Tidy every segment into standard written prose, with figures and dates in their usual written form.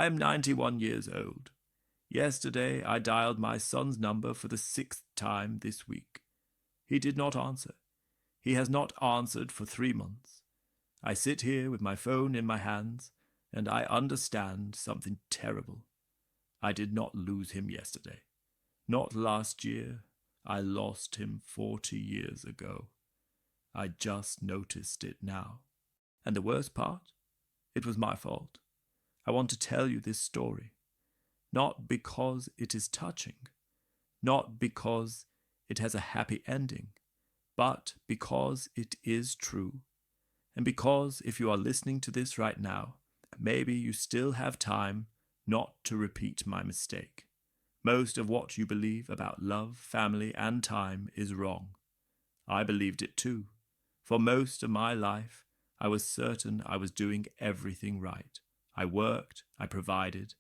I am 91 years old. Yesterday I dialed my son's number for the 6th time this week. He did not answer. He has not answered for 3 months. I sit here with my phone in my hands, and I understand something terrible. I did not lose him yesterday. Not last year. I lost him 40 years ago. I just noticed it now. And the worst part? It was my fault. I want to tell you this story. Not because it is touching, not because it has a happy ending, but because it is true. And because if you are listening to this right now, maybe you still have time not to repeat my mistake. Most of what you believe about love, family, and time is wrong. I believed it too. For most of my life, I was certain I was doing everything right. I worked, I provided,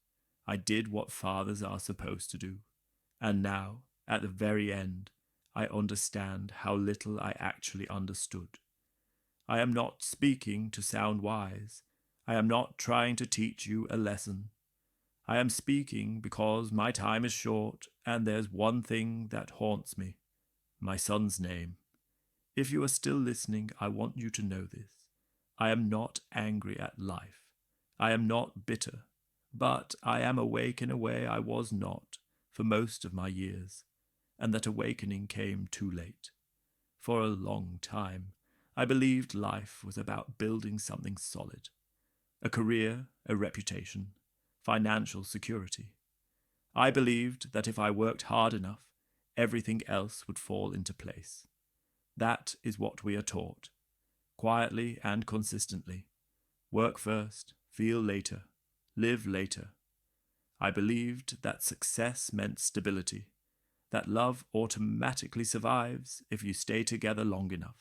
I did what fathers are supposed to do. And now, at the very end, I understand how little I actually understood. I am not speaking to sound wise. I am not trying to teach you a lesson. I am speaking because my time is short and there's one thing that haunts me, my son's name. If you are still listening, I want you to know this. I am not angry at life. I am not bitter, but I am awake in a way I was not for most of my years, and that awakening came too late. For a long time, I believed life was about building something solid, a career, a reputation, financial security. I believed that if I worked hard enough, everything else would fall into place. That is what we are taught, quietly and consistently. Work first, feel later, live later. I believed that success meant stability, that love automatically survives if you stay together long enough,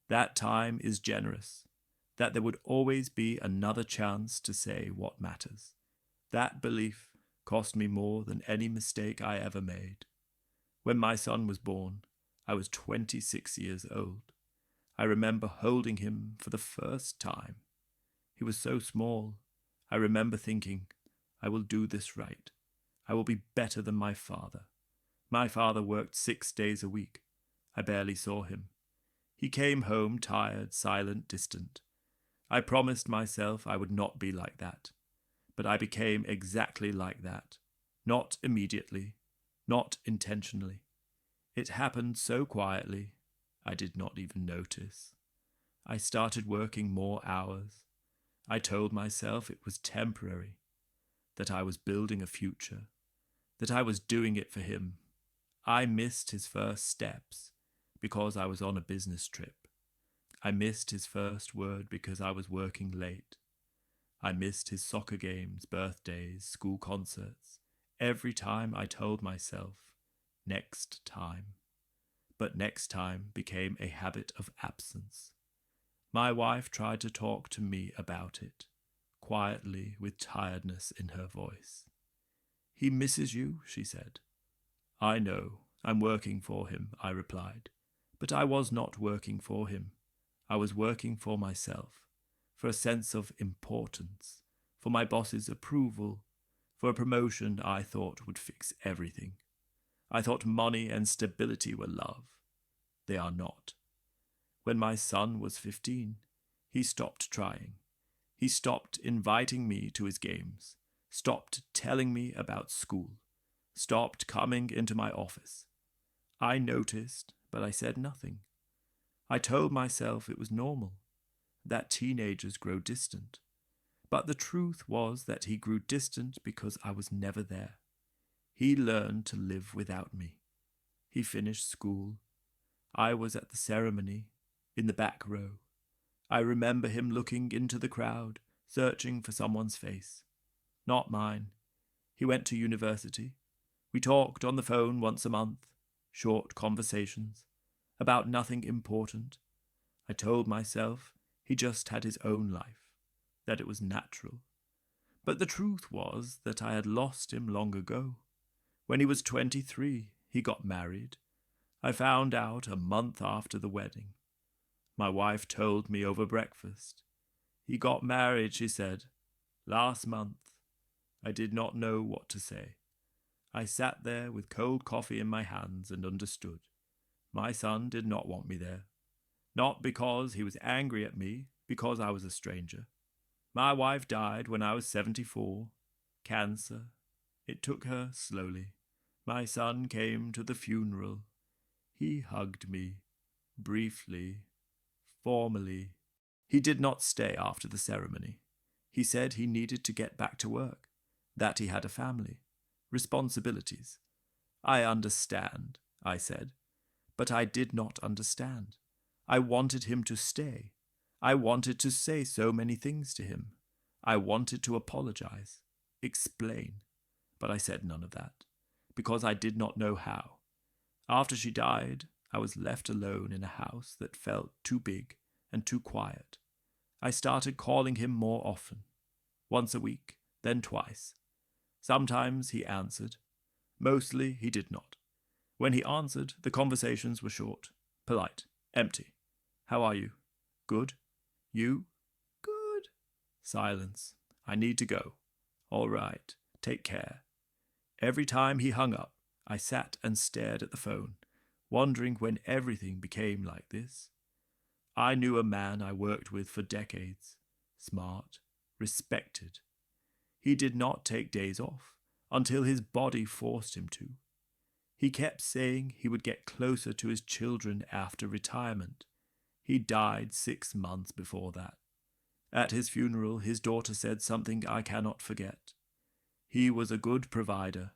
that time is generous, that there would always be another chance to say what matters. That belief cost me more than any mistake I ever made. When my son was born, I was 26 years old. I remember holding him for the first time. He was so small. I remember thinking, I will do this right. I will be better than my father. My father worked 6 days a week. I barely saw him. He came home tired, silent, distant. I promised myself I would not be like that. But I became exactly like that. Not immediately, not intentionally. It happened so quietly, I did not even notice. I started working more hours. I told myself it was temporary, that I was building a future, that I was doing it for him. I missed his first steps because I was on a business trip. I missed his first word because I was working late. I missed his soccer games, birthdays, school concerts. Every time I told myself, next time. But next time became a habit of absence. My wife tried to talk to me about it, quietly with tiredness in her voice. He misses you, she said. I know, I'm working for him, I replied. But I was not working for him. I was working for myself, for a sense of importance, for my boss's approval, for a promotion I thought would fix everything. I thought money and stability were love. They are not. When my son was 15, he stopped trying. He stopped inviting me to his games, stopped telling me about school, stopped coming into my office. I noticed, but I said nothing. I told myself it was normal, that teenagers grow distant. But the truth was that he grew distant because I was never there. He learned to live without me. He finished school. I was at the ceremony, in the back row. I remember him looking into the crowd, searching for someone's face. Not mine. He went to university. We talked on the phone once a month, short conversations, about nothing important. I told myself he just had his own life, that it was natural. But the truth was that I had lost him long ago. When he was 23, he got married. I found out a month after the wedding. My wife told me over breakfast. He got married, she said, last month. I did not know what to say. I sat there with cold coffee in my hands and understood. My son did not want me there. Not because he was angry at me, because I was a stranger. My wife died when I was 74. Cancer. It took her slowly. My son came to the funeral. He hugged me, briefly, formally. He did not stay after the ceremony. He said he needed to get back to work, that he had a family, responsibilities. I understand, I said, but I did not understand. I wanted him to stay. I wanted to say so many things to him. I wanted to apologize, explain, but I said none of that, because I did not know how. After she died, I was left alone in a house that felt too big and too quiet. I started calling him more often, once a week, then twice. Sometimes he answered. Mostly he did not. When he answered, the conversations were short, polite, empty. How are you? Good. You? Good. Silence. I need to go. All right. Take care. Every time he hung up, I sat and stared at the phone, wondering when everything became like this. I knew a man I worked with for decades. Smart. Respected. He did not take days off until his body forced him to. He kept saying he would get closer to his children after retirement. He died 6 months before that. At his funeral, his daughter said something I cannot forget. He was a good provider,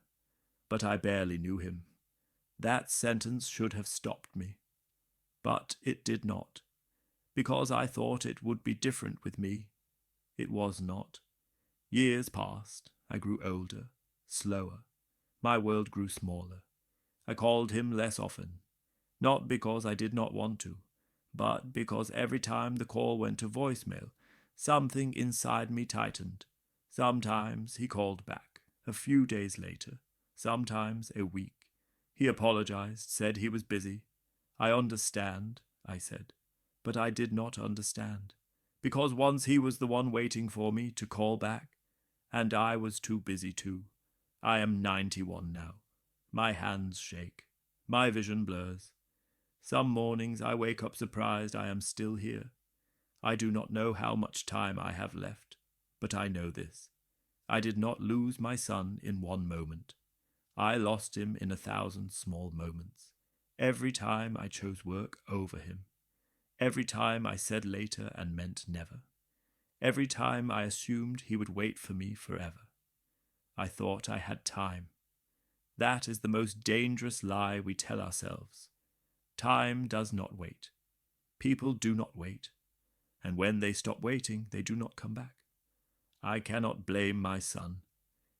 but I barely knew him. That sentence should have stopped me. But it did not, because I thought it would be different with me. It was not. Years passed. I grew older, slower. My world grew smaller. I called him less often, not because I did not want to, but because every time the call went to voicemail, something inside me tightened. Sometimes he called back, a few days later, sometimes a week. He apologized, said he was busy. I understand, I said, but I did not understand, because once he was the one waiting for me to call back, and I was too busy too. I am 91 now. My hands shake. My vision blurs. Some mornings I wake up surprised I am still here. I do not know how much time I have left, but I know this. I did not lose my son in one moment. I lost him in 1,000 small moments. Every time I chose work over him. Every time I said later and meant never. Every time I assumed he would wait for me forever. I thought I had time. That is the most dangerous lie we tell ourselves. Time does not wait. People do not wait. And when they stop waiting, they do not come back. I cannot blame my son.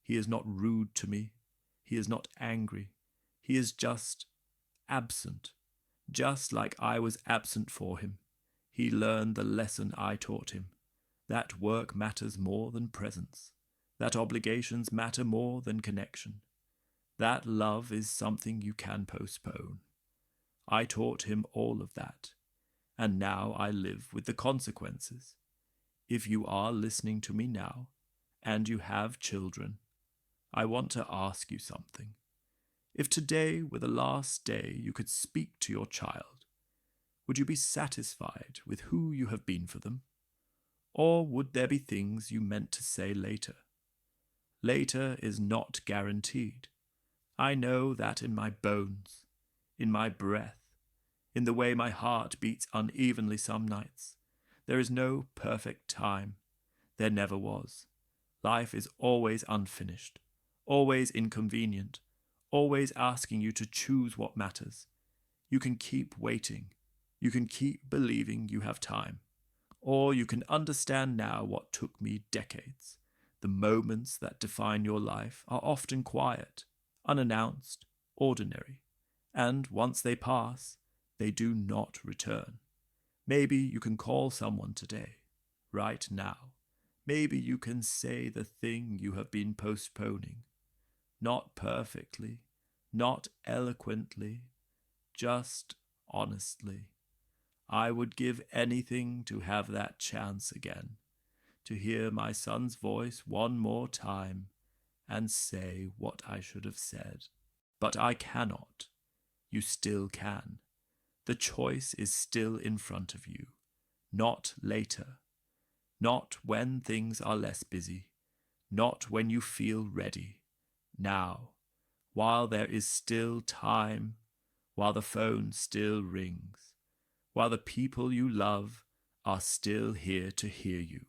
He is not rude to me. He is not angry. He is just absent. Just like I was absent for him. He learned the lesson I taught him. That work matters more than presence. That obligations matter more than connection. That love is something you can postpone. I taught him all of that, and now I live with the consequences. If you are listening to me now, and you have children, I want to ask you something. If today were the last day you could speak to your child, would you be satisfied with who you have been for them? Or would there be things you meant to say later? Later is not guaranteed. I know that in my bones, in my breath, in the way my heart beats unevenly some nights. There is no perfect time. There never was. Life is always unfinished, always inconvenient, always asking you to choose what matters. You can keep waiting. You can keep believing you have time. Or you can understand now what took me decades. The moments that define your life are often quiet, unannounced, ordinary, and once they pass, they do not return. Maybe you can call someone today, right now. Maybe you can say the thing you have been postponing. Not perfectly, not eloquently, just honestly. I would give anything to have that chance again, to hear my son's voice one more time, and say what I should have said. But I cannot. You still can. The choice is still in front of you. Not later. Not when things are less busy. Not when you feel ready. Now, while there is still time, while the phone still rings, while the people you love are still here to hear you.